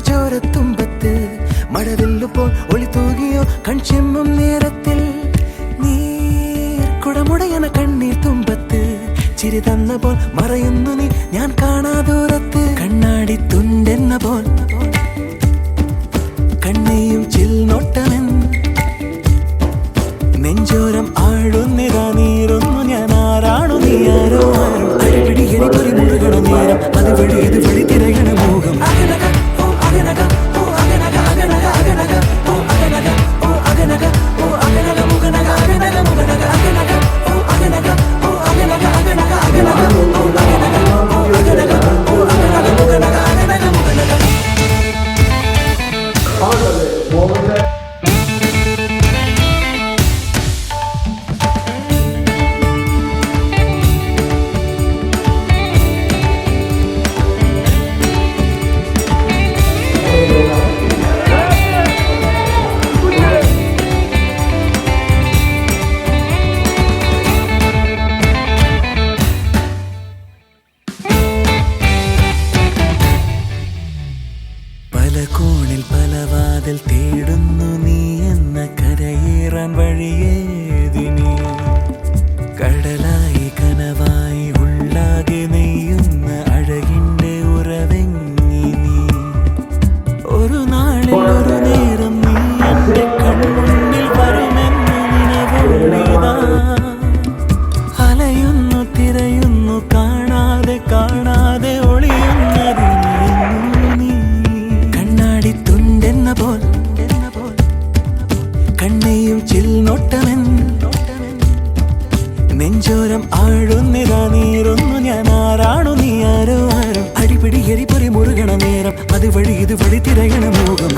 ചോരത്തുമ്പത്ത് മഴവില്ലുപ്പോൾ ഒളി തൂകിയോ കൺചെമ്മും നേരത്തിൽ നീർക്കുടമുടയന കണ്ണീർ തുമ്പത്ത് ചിരി തന്നപ്പോൾ മറയുന്നു നീ ഞാൻ കാണാദൂരത്ത് കണ്ണാടി തുണ്ടെന്ന പോൽ കണ്ണയും ചിൽ നോട്ടമൻ നെഞ്ചോരം ആഴുന്നിതാ നീരൊന്നു ഞാൻ ആരാണു നീ ആരോ ആരും അടിപിടി എനിക്കൊരു മുഴുകണ നേരം അത് വഴി ഇത് വഴി തിരയണ മോഹം കോണിൽ പല വാതിൽ തേടുന്നു നീ എന്ന കരയേറാൻ വഴിയേതിനി കടലായി കനവായി ഉള്ളാകെ നെയ്യുന്ന അഴകിന്റെ ഉറവെങ്ങി നീ ഒരു നാളിൽ ഒരു നേരം നീ എന്റെ കൺമുന്നിൽ വരുമെന്ന് നിലവുള്ളതാ അലയുന്നു തിരയുന്നു കാണാതെ കാണാതെ ഒളിയുന്നത് കണ്ണയും ചിൽ നോട്ടമൻ നെഞ്ചോരം ആഴുന്നിതാ നീരൊന്നു ഞാൻ ആരാണു നീ ആരോ ആരും അടിപിടി എരിപൊരി മുറുകണ നേരം അത് വഴി ഇത് വഴി തിരയണ മോഹം